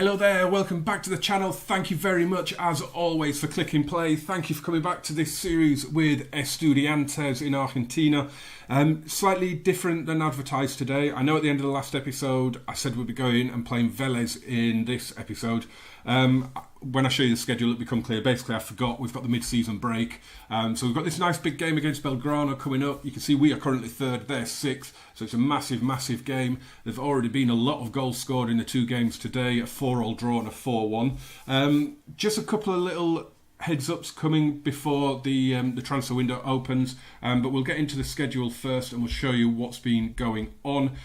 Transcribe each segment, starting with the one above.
Hello there, welcome back to the channel. Thank you very much as always for clicking play. Thank you for coming back to this series with Estudiantes in Argentina. Slightly different than advertised today. I know at the end of the last episode I said we'd be going and playing Vélez in this episode. When I show you the schedule it'll become clear. Basically I forgot we've got the mid-season break. So we've got this nice big game against Belgrano coming up. You can see we are currently third, they're sixth. So it's a massive game. There've already been a lot of goals scored in the two games today. A 4-4 draw and a 4-1. Just a couple of little heads ups coming before the transfer window opens. But we'll get into the schedule first and we'll show you what's been going on.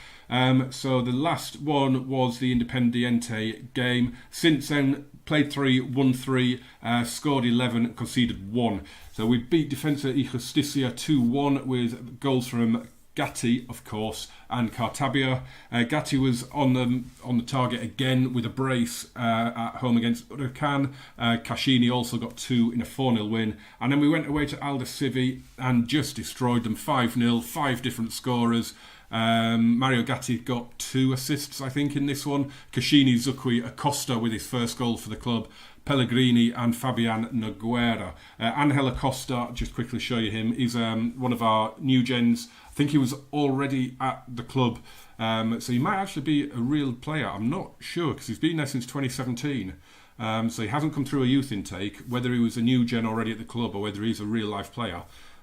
So the last one was the Independiente game. Since then, played 3, won 3, scored 11, conceded 1. So we beat Defensa y Justicia 2-1 with goals from Gatti, of course, and Cartabia. Gatti was on the target again with a brace at home against Huracan. Cascini also got 2 in a 4-0 win. And then we went away to Aldosivi and just destroyed them 5-0, 5 different scorers. Mario Gatti got 2 assists, I think, in this one. Cascini, Zucchi, Acosta with his first goal for the club. Pellegrini and Fabian Noguera. Angel Acosta, just quickly show you him, is one of our new gens. I think he was already at the club, so he might actually be a real player. I'm not sure because he's been there since 2017. So he hasn't come through a youth intake. Whether he was a new gen already at the club or whether he's a real life player,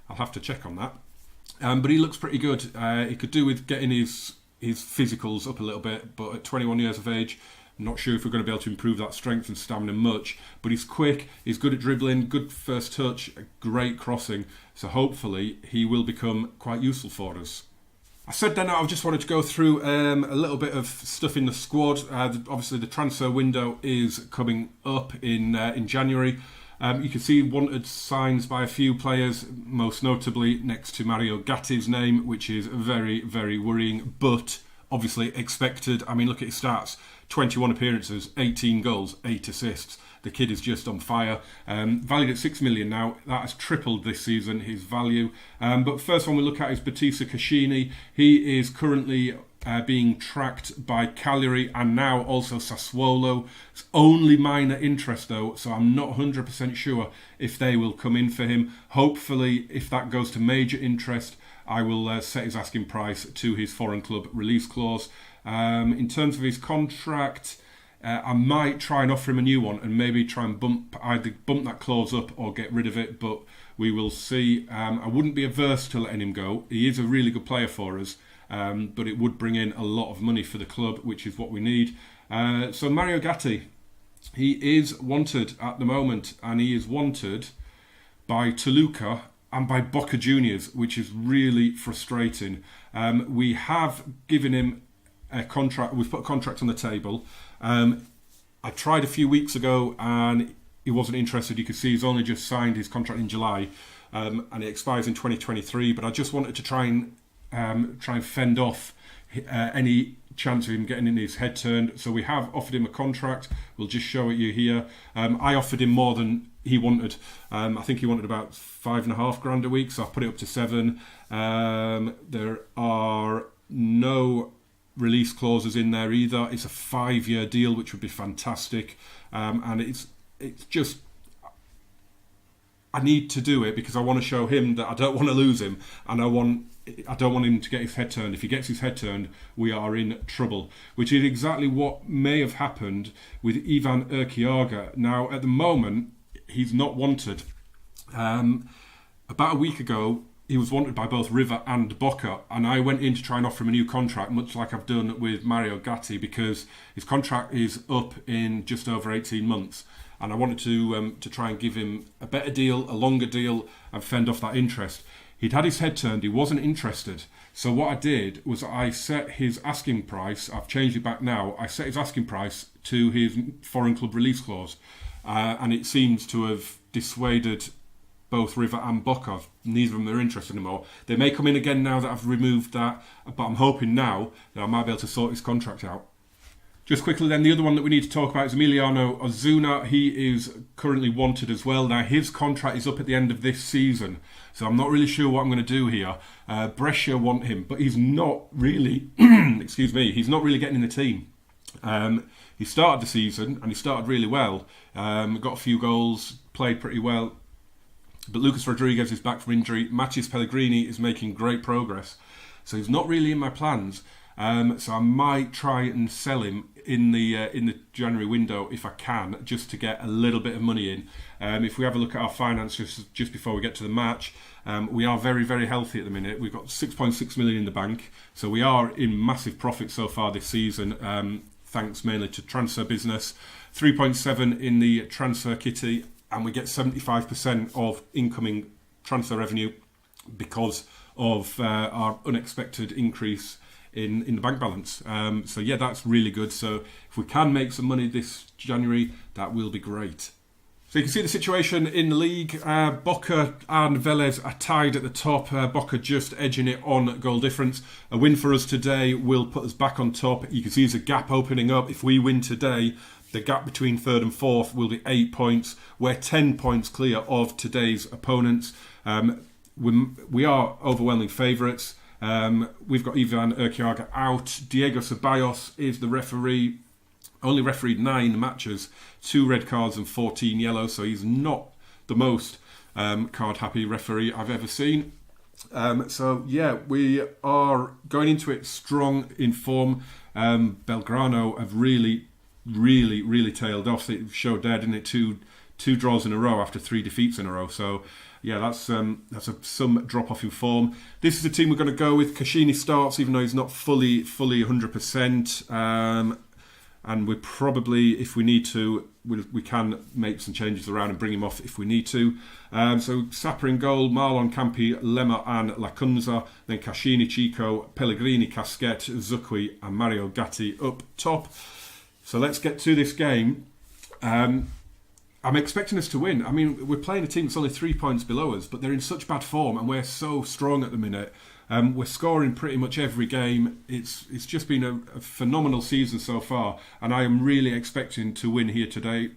I'll have to check on that. But he looks pretty good. He could do with getting his physicals up a little bit, but at 21 years of age, I'm not sure if we're going to be able to improve that strength and stamina much. But he's quick, he's good at dribbling, good first touch, great crossing. So hopefully he will become quite useful for us. I said then I just wanted to go through a little bit of stuff in the squad. Obviously the transfer window is coming up in January. You can see wanted signs by a few players, most notably next to Mario Gatti's name, which is very worrying, but obviously expected. I mean, look at his stats. 21 appearances, 18 goals, 8 assists. The kid is just on fire. Valued at 6 million now. That has tripled this season, his value. But first one we look at is Batista Cascini. He is currently being tracked by Cagliari and now also Sassuolo. It's only minor interest though, so I'm not 100% sure if they will come in for him. Hopefully, if that goes to major interest, I will set his asking price to his foreign club release clause. In terms of his contract, I might try and offer him a new one and maybe try and either bump that clause up or get rid of it, but we will see. I wouldn't be averse to letting him go. He is a really good player for us, but it would bring in a lot of money for the club, which is what we need. So Mario Gatti, he is wanted at the moment, and he is wanted by Toluca and by Boca Juniors, which is really frustrating. We have given him a contract. We've put a contract on the table. I tried a few weeks ago and he wasn't interested. You can see he's only just signed his contract in July, and it expires in 2023. But I just wanted to try and fend off any chance of him getting in his head turned. So we have offered him a contract. We'll just show it you here. I offered him more than he wanted. I think he wanted about $5,500 a week, so I've put it up to 7. There are no release clauses in there either. It's a 5-year deal, which would be fantastic. And it's just, I need to do it because I want to show him that I don't want to lose him, and I don't want him to get his head turned. If he gets his head turned, we are in trouble, which is exactly what may have happened with Ivan Urquiaga. Now, at the moment, he's not wanted. About a week ago, he was wanted by both River and Boca, and I went in to try and offer him a new contract, much like I've done with Mario Gatti, because his contract is up in just over 18 months. And I wanted to try and give him a better deal, a longer deal, and fend off that interest. He'd had his head turned, he wasn't interested. So what I did was I set his asking price, I've changed it back now, I set his asking price to his foreign club release clause. And it seems to have dissuaded both River and Boca. Neither of them are interested anymore. They may come in again now that I've removed that, but I'm hoping now that I might be able to sort his contract out. Just quickly then, the other one that we need to talk about is Emiliano Ozuna. He is currently wanted as well. Now, his contract is up at the end of this season, so I'm not really sure what I'm going to do here. Brescia want him, but he's not really, excuse me, he's not really getting in the team. He started the season and he started really well. Got a few goals, played pretty well. But Lucas Rodriguez is back from injury. Matheus Pellegrini is making great progress. So he's not really in my plans. So I might try and sell him in the January window if I can, just to get a little bit of money in. If we have a look at our finances just before we get to the match, we are very, very healthy at the minute. We've got 6.6 million in the bank. So we are in massive profit so far this season, thanks mainly to transfer business. 3.7 in the transfer kitty, and we get 75% of incoming transfer revenue because of our unexpected increase in the bank balance. So yeah, that's really good. So if we can make some money this January, that will be great. So you can see the situation in the league. Boca and Vélez are tied at the top. Boca just edging it on goal difference. A win for us today will put us back on top. You can see there's a gap opening up. If we win today, the gap between third and fourth will be 8 points. We're 10 points clear of today's opponents. We are overwhelming favourites. We've got Ivan Urquiaga out. Diego Ceballos is the referee. Only refereed 9 matches, 2 red cards and 14 yellows, so he's not the most card-happy referee I've ever seen. So yeah, we are going into it strong in form. Belgrano have really tailed off. It showed there, didn't it? Two draws in a row after 3 defeats in a row. So yeah, that's some drop off in form. This is the team we're going to go with. Cassini starts, even though he's not fully 100%. And we probably, if we need to, we can make some changes around and bring him off if we need to. So Sapper in goal, Marlon, Campi, Lema and Lacunza. Then Cassini, Chico, Pellegrini, Casquet, Zucchi and Mario Gatti up top. So let's get to this game. I'm expecting us to win. I mean, we're playing a team that's only 3 points below us, but they're in such bad form and we're so strong at the minute. We're scoring pretty much every game. It's just been a phenomenal season so far, and I am really expecting to win here today.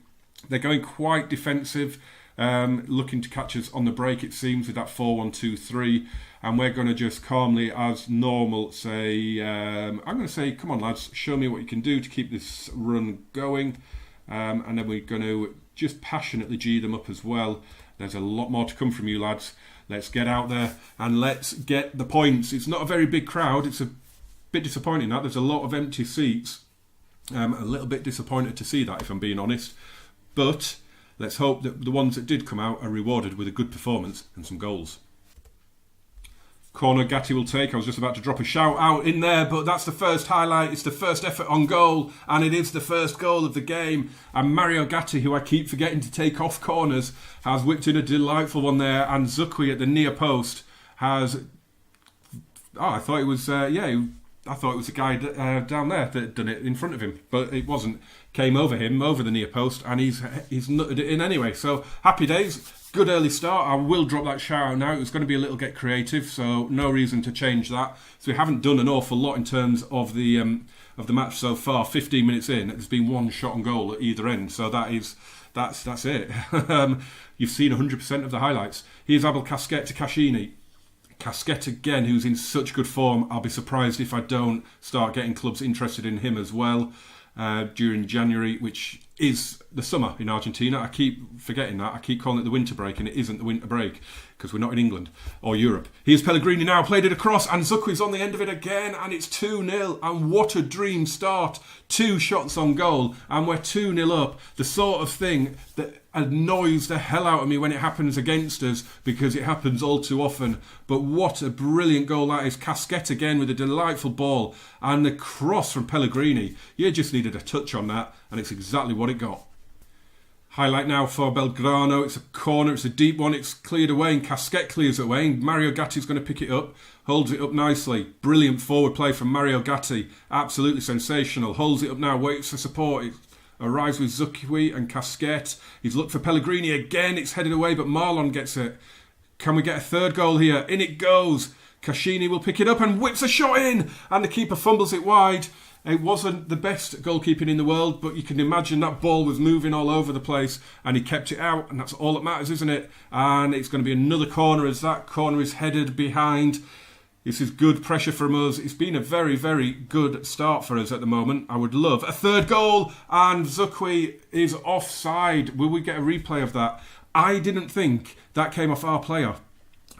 They're going quite defensive, looking to catch us on the break, it seems, with that 4-1-2-3, and we're going to just calmly, as normal, say, I'm going to say, come on lads, show me what you can do to keep this run going, and then we're going to just passionately G them up as well. There's a lot more to come from you lads. Let's get out there and let's get the points. It's not a very big crowd. It's a bit disappointing that. There's a lot of empty seats. A little bit disappointed to see that, if I'm being honest. But let's hope that the ones that did come out are rewarded with a good performance and some goals. Corner Gatti will take. I was just about to drop a shout out in there, but that's the first highlight. It's the first effort on goal, and it is the first goal of the game. And Mario Gatti, who I keep forgetting to take off corners, has whipped in a delightful one there. And Zucchi at the near post has... I thought it was... I thought it was the guy down there that had done it in front of him, but it wasn't. Came over him, over the near post, and he's nutted it in anyway. So happy days. Good early start. I will drop that shout out now. It was going to be a little get creative, so no reason to change that. So we haven't done an awful lot in terms of the match so far. 15 minutes in, there's been one shot on goal at either end. So that's it. You've seen 100% of the highlights. Here's Abel Casquet to Cassini. Casquet again, who's in such good form. I'll be surprised if I don't start getting clubs interested in him as well during January, which is the summer in Argentina. I keep forgetting that. I keep calling it the winter break, and it isn't the winter break because we're not in England or Europe. Here's Pellegrini now, played it across, and Zucchi's on the end of it again, and it's 2-0, and what a dream start. 2 shots on goal, and we're 2-0 up. The sort of thing that annoys the hell out of me when it happens against us, because it happens all too often. But what a brilliant goal that is. Casquet again with a delightful ball, and the cross from Pellegrini. You just needed a touch on that, and it's exactly what it got. Highlight now for Belgrano. It's a corner, it's a deep one, it's cleared away, and Casquet clears it away, and Mario Gatti's going to pick it up, holds it up nicely. Brilliant forward play from Mario Gatti, absolutely sensational. Holds it up now, waits for support. It arrives with Zucchi and Casquet. He's looked for Pellegrini again, it's headed away, but Marlon gets it. Can we get a third goal here? In it goes. Cassini will pick it up and whips a shot in, and the keeper fumbles it wide. It wasn't the best goalkeeping in the world, but you can imagine that ball was moving all over the place, and he kept it out, and that's all that matters, isn't it? And it's going to be another corner as that corner is headed behind. This is good pressure from us. It's been a very, very good start for us at the moment. I would love a third goal, and Zukwi is offside. Will we get a replay of that? I didn't think that came off our player.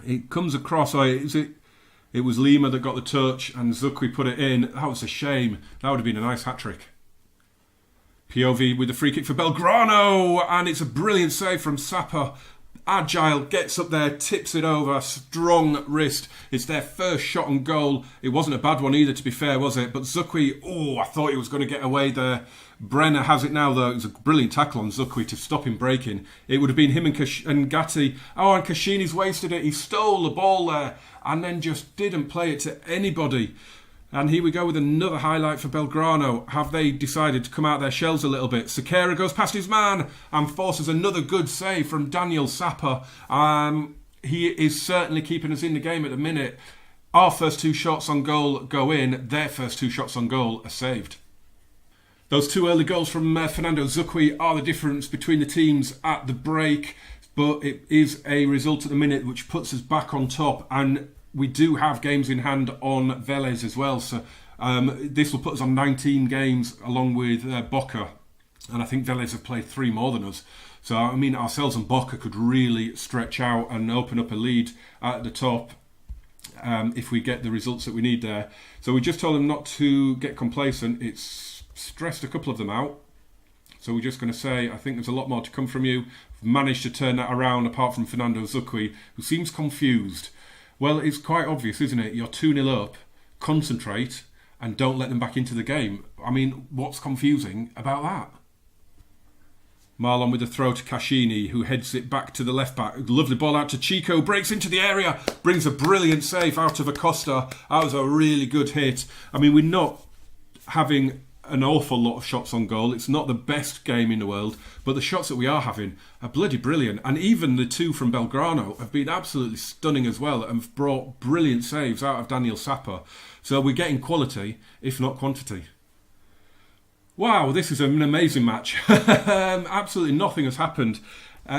It comes across. It was Lima that got the touch, and Zukwi put it in. That was a shame. That would have been a nice hat-trick. POV with the free kick for Belgrano, and it's a brilliant save from Sapa. Agile, gets up there, tips it over, strong wrist. It's their first shot on goal. It wasn't a bad one either, to be fair, was it? But Zukwi, I thought he was going to get away there. Brenner has it now, though. It was a brilliant tackle on Zukwi to stop him breaking. It would have been him and Gatti. And Kashini's wasted it. He stole the ball there and then just didn't play it to anybody. And here we go with another highlight for Belgrano. Have they decided to come out their shells a little bit? Sekera goes past his man and forces another good save from Daniel Sapa. He is certainly keeping us in the game at the minute. Our first 2 shots on goal go in. Their first 2 shots on goal are saved. Those 2 early goals from Fernando Zukwi are the difference between the teams at the break. But it is a result at the minute which puts us back on top, and we do have games in hand on Vélez as well, so this will put us on 19 games along with Boca, and I think Vélez have played 3 more than us. So I mean, ourselves and Boca could really stretch out and open up a lead at the top if we get the results that we need there. So we just told them not to get complacent. It's stressed a couple of them out. So we're just going to say, I think there's a lot more to come from you. We've managed to turn that around, apart from Fernando Zukwi, who seems confused. Well, it's quite obvious, isn't it? You're 2-0 up, concentrate, and don't let them back into the game. I mean, what's confusing about that? Marlon with the throw to Kashini, who heads it back to the left back. Lovely ball out to Chico, breaks into the area, brings a brilliant save out of Acosta. That was a really good hit. I mean, we're not having an awful lot of shots on goal. It's not the best game in the world, but the shots that we are having are bloody brilliant. And even the 2 from Belgrano have been absolutely stunning as well, and have brought brilliant saves out of Daniel Sapa. So we're getting quality, if not quantity. Wow, this is an amazing match. Absolutely nothing has happened.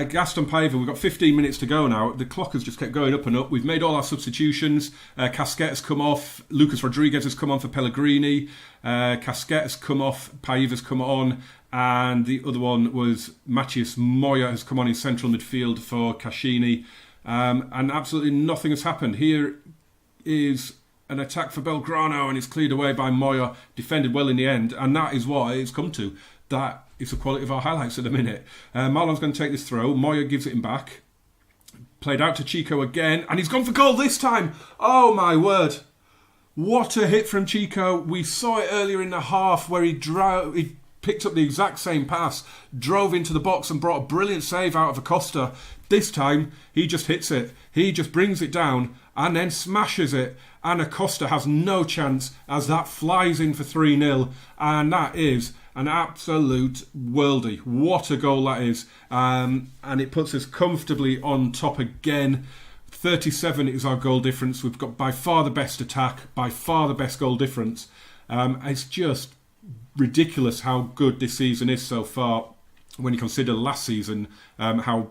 Gaston Paiva, we've got 15 minutes to go now. The clock has just kept going up and up. We've made all our substitutions. Casquet has come off. Lucas Rodriguez has come on for Pellegrini. Casquet has come off. Paiva's come on. And the other one was Matthias Moya has come on in central midfield for Kashini. And absolutely nothing has happened. Here is an attack for Belgrano, and it's cleared away by Moya. Defended well in the end. And that is what it's come to. That is the quality of our highlights at the minute. Marlon's going to take this throw. Moya gives it him back. Played out to Chico again. And he's gone for goal this time. Oh, my word. What a hit from Chico. We saw it earlier in the half where he picked up the exact same pass, drove into the box and brought a brilliant save out of Acosta. This time, he just hits it. He just brings it down and then smashes it. And Acosta has no chance as that flies in for 3-0. And that is an absolute worldie. What a goal that is. And it puts us comfortably on top again. 37 is our goal difference. We've got by far the best attack, by far the best goal difference. It's just ridiculous how good this season is so far when you consider last season how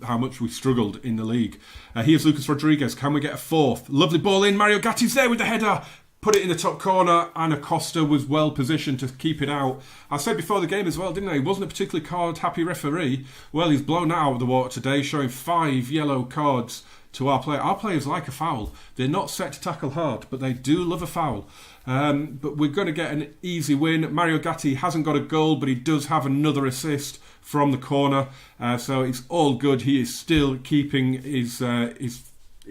much we struggled in the league. Here's Lucas Rodriguez. Can we get a 4th? Lovely ball in. Mario Gatti's there with the header. Put it in the top corner, and Acosta was well positioned to keep it out. I said before the game as well, didn't I? He wasn't a particularly card-happy referee. Well, he's blown that out of the water today, showing 5 yellow cards to our player. Our players like a foul. They're not set to tackle hard, but they do love a foul. But we're going to get an easy win. Mario Gatti hasn't got a goal, but he does have another assist from the corner. So it's all good. He is still keeping his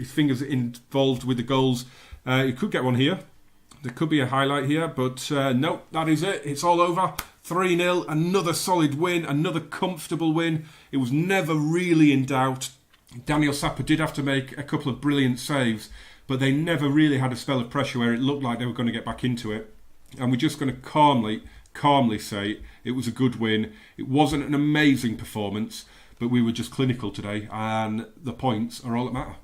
fingers involved with the goals. He could get one here. There could be a highlight here, but no, that is it. It's all over. 3-0, another solid win, another comfortable win. It was never really in doubt. Daniel Sapa did have to make a couple of brilliant saves, but they never really had a spell of pressure where it looked like they were going to get back into it. And we're just going to calmly say it was a good win. It wasn't an amazing performance, but we were just clinical today, and the points are all that matter.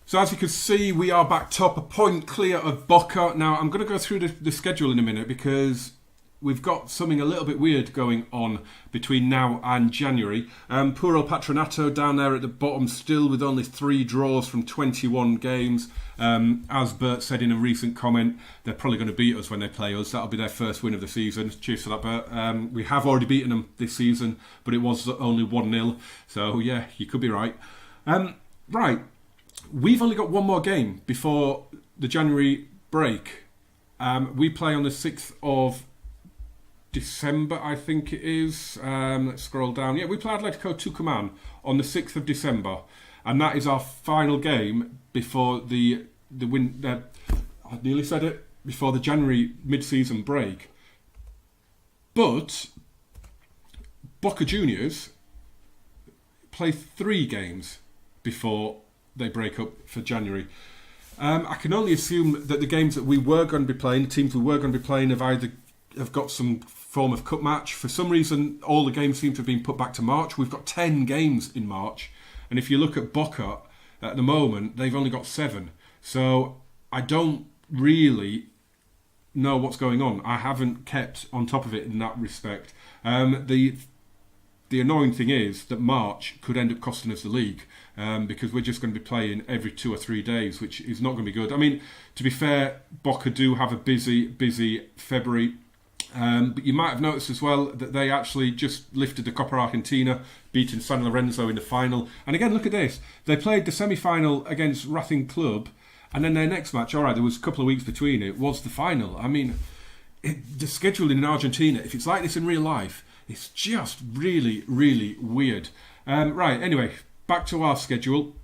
So as you can see, we are back top, a point clear of Boca. Now, I'm going to go through the schedule in a minute because we've got something a little bit weird going on between now and January. Poor old Patronato down there at the bottom, still with only 3 draws from 21 games. As Bert said in a recent comment, they're probably going to beat us when they play us. That'll be their first win of the season. Cheers for that, Bert. We have already beaten them this season, but it was only 1-0. So, yeah, you could be right. Right, we've only got one more game before the January break. We play on the 6th of December, I think it is. Let's scroll down. Yeah, we play Atletico Tucumán on the 6th of December, and that is our final game before the win. I nearly said it, before the January mid-season break. But Boca Juniors play 3 games before they break up for January. I can only assume that the games that we were going to be playing, the teams we were going to be playing, have got some form of cup match. For some reason, all the games seem to have been put back to March. We've got 10 games in March, and if you look at Boca at the moment, they've only got 7. So I don't really know what's going on. I haven't kept on top of it in that respect. The annoying thing is that March could end up costing us the league, because we're just going to be playing every 2 or 3 days, which is not going to be good. I mean, to be fair, Boca do have a busy February. But you might have noticed as well that they actually just lifted the Copa Argentina, beating San Lorenzo in the final. And again, look at this. They played the semi-final against Racing Club, and then their next match, all right, there was a couple of weeks between it, was the final. I mean, the scheduling in Argentina, if it's like this in real life, it's just really, really weird. Right, anyway, back to our schedule.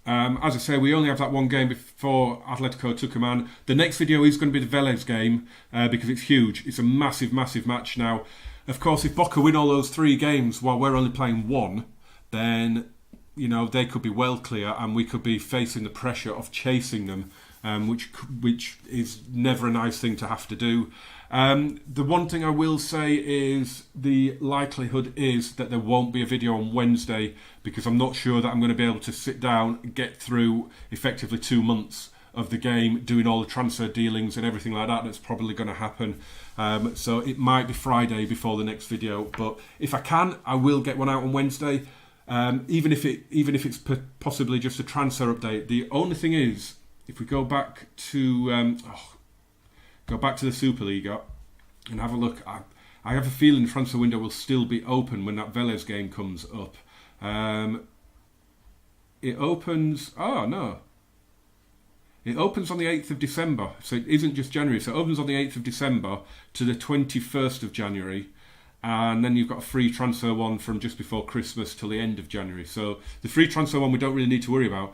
As I say, we only have that one game before Atletico Tucumán. The next video is going to be the Vélez game, because it's huge. It's a massive, massive match now. Of course, if Boca win all those 3 games while we're only playing 1, then, you know, they could be well clear and we could be facing the pressure of chasing them, which is never a nice thing to have to do. The one thing I will say is the likelihood is that there won't be a video on Wednesday, because I'm not sure that I'm going to be able to sit down and get through effectively 2 months of the game, doing all the transfer dealings and everything like that. That's probably going to happen. So it might be Friday before the next video, but if I can, I will get one out on Wednesday. Even if it's possibly just a transfer update. The only thing is, if we go back to the Superliga and have a look, I have a feeling the transfer window will still be open when that Vélez game comes up. It opens... Oh, no. It opens on the 8th of December, so it isn't just January. So it opens on the 8th of December to the 21st of January, and then you've got a free transfer one from just before Christmas till the end of January. So the free transfer one we don't really need to worry about,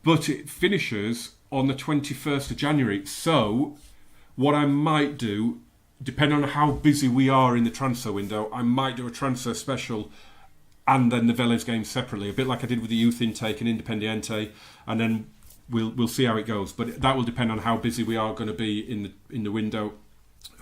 but it finishes on the 21st of January. So what I might do, depending on how busy we are in the transfer window, I might do a transfer special and then the Vélez game separately, a bit like I did with the youth intake and Independiente, and then we'll see how it goes. But that will depend on how busy we are going to be in the window.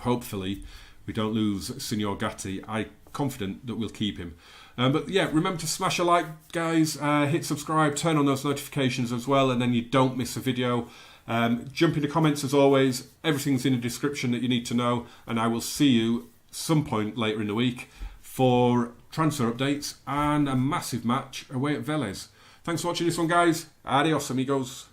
Hopefully we don't lose Signor Gatti. I'm confident that we'll keep him. But yeah, remember to smash a like, guys. Hit subscribe, turn on those notifications as well, and then you don't miss a video. Jump in the comments as always. Everything's in the description that you need to know, and I will see you some point later in the week for transfer updates and a massive match away at Vélez. Thanks for watching this one, guys. Adios, amigos.